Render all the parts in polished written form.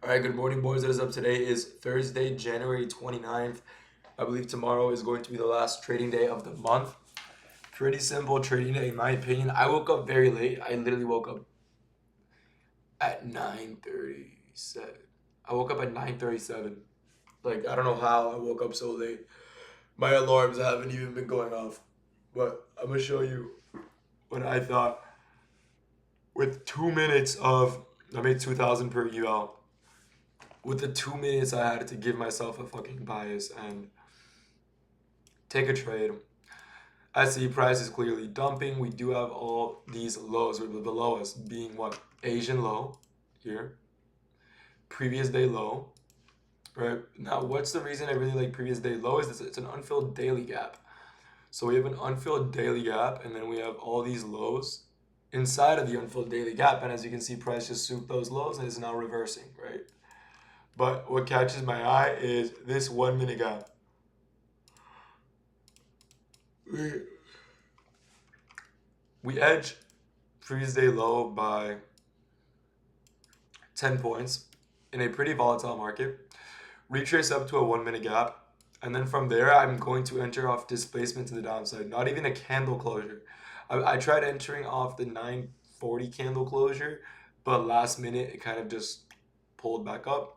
All right, good morning, boys. What is up? Today is Thursday, January 29th. I believe tomorrow is going to be the last trading day of the month. Pretty simple trading day, in my opinion. I woke up very late. I literally woke up at 9:37. I woke up at 9:37. Like, I don't know how I woke up so late. My alarms haven't even been going off. But I'm going to show you what I thought. With 2 minutes of, I made 2,000 per Eval. With the 2 minutes, I had to give myself a fucking bias and take a trade. I see price is clearly dumping. We do have all these lows, with the lowest being what? Asian low here, previous day low, right? Now, what's the reason I really like previous day low is it's an unfilled daily gap. So we have an unfilled daily gap, and then we have all these lows inside of the unfilled daily gap. And as you can see, price just swooped those lows and is now reversing, right? But what catches my eye is this 1 minute gap. We edge previous day low by 10 points in a pretty volatile market. Retrace up to a 1 minute gap. And then from there, I'm going to enter off displacement to the downside. Not even a candle closure. I tried entering off the 940 candle closure, but last minute it kind of just pulled back up.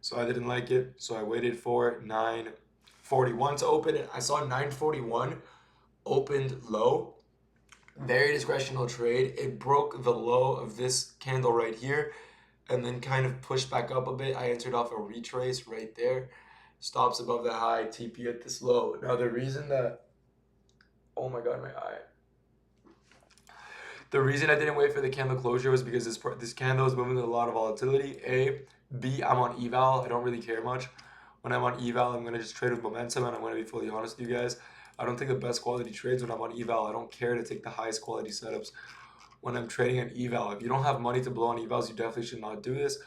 So I didn't like it. So I waited for 941 to open it. I saw 941 opened low. Very discretional trade. It broke the low of this candle right here and then kind of pushed back up a bit. I entered off a retrace right there. Stops above the high, TP at this low. Now the reason that, oh my god, my eye. The reason I didn't wait for the candle closure was because this candle is moving with a lot of volatility. A. B, I'm on Eval. I don't really care much. When I'm on Eval, I'm going to just trade with momentum, and I'm going to be fully honest with you guys. I don't take the best quality trades when I'm on Eval. I don't care to take the highest quality setups when I'm trading an Eval. If you don't have money to blow on Evals, you definitely should not do this.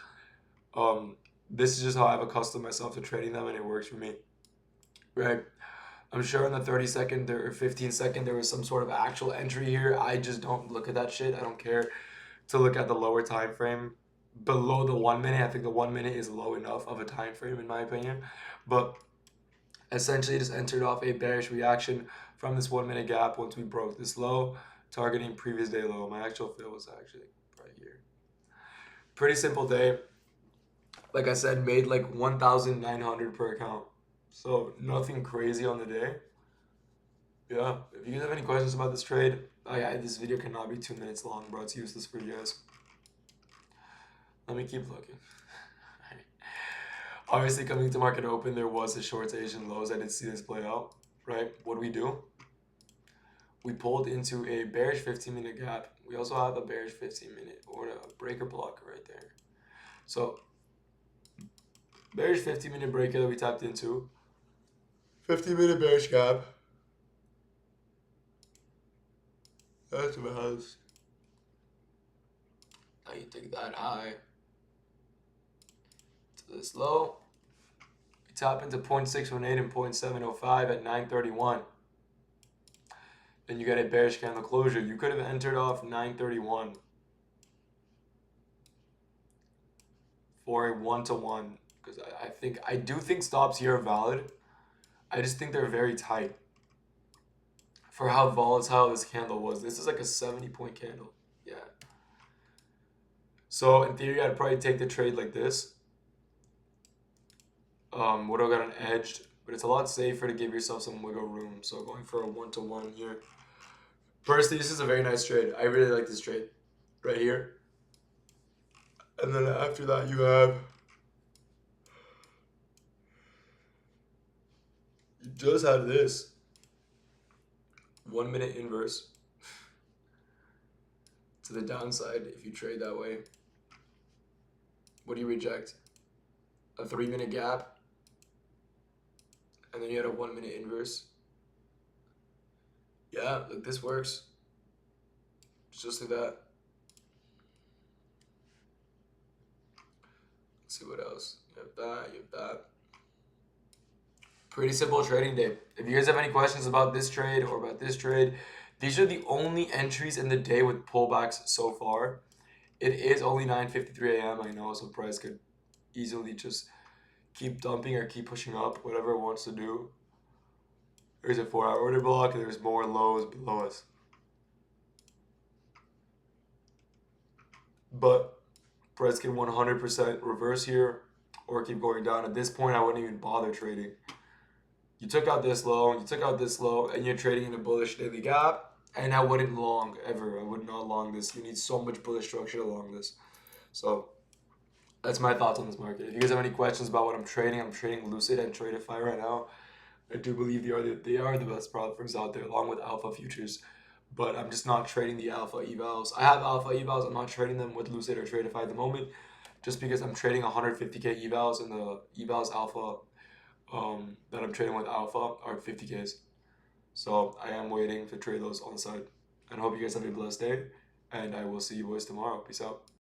This is just how I've accustomed myself to trading them, and it works for me, right? I'm sure in the 30-second or 15-second there was some sort of actual entry here. I just don't look at that shit. I don't care to look at the lower time frame below the 1 minute. I think the 1 minute is low enough of a time frame in my opinion. But essentially just entered off a bearish reaction from this 1 minute gap once we broke this low, targeting previous day low. My actual fill was actually right here. Pretty simple day. Like I said, made like 1,900 per account. So nothing crazy on the day. Yeah, if you guys have any questions about this trade, this video cannot be 2 minutes long, bro. It's useless for you guys. Let me keep looking. Obviously, coming to market open, there was a short Asian lows. I did see this play out, right? What do? We pulled into a bearish 15-minute gap. We also have a bearish 15-minute or a breaker block right there. So, bearish 15-minute breaker that we tapped into. 15-minute bearish gap. That's what has. Now you take that high to this low. We tap into 0.618 and 0.705 at 931. Then you get a bearish candle closure. You could have entered off 931 for a 1-to-1 because I do think stops here are valid. I just think they're very tight for how volatile this candle was. This is like a 70-point candle. Yeah. So in theory, I'd probably take the trade like this. Would have gotten edged, but it's a lot safer to give yourself some wiggle room. So going for a 1-to-1 here. Personally, this is a very nice trade. I really like this trade right here. And then after that, you just had this 1 minute inverse to the downside if you trade that way. What do you reject? A 3-minute gap. And then you had a 1 minute inverse. Yeah, look, this works. It's just like that. Let's see what else. You have that, you have that. Pretty simple trading day. If you guys have any questions about this trade or about this trade, these are the only entries in the day with pullbacks so far. It is only 9:53 a.m. I know, so price could easily just keep dumping or keep pushing up, whatever it wants to do. There's a 4-hour order block, and there's more lows below us. But price can 100% reverse here or keep going down. At this point, I wouldn't even bother trading. You took out this low, and you took out this low, and you're trading in a bullish daily gap. And I wouldn't long ever. I would not long this. You need so much bullish structure to long this. So that's my thoughts on this market. If you guys have any questions about what I'm trading Lucid and Tradeify right now. I do believe they are the best platforms out there, along with alpha futures. But I'm just not trading the alpha evals. I have alpha evals. I'm not trading them with Lucid or Tradeify at the moment, just because I'm trading 150k evals, and the evals alpha that I'm trading with alpha are 50ks. So I am waiting to trade those on the side. And I hope you guys have a blessed day, and I will see you boys tomorrow. Peace out.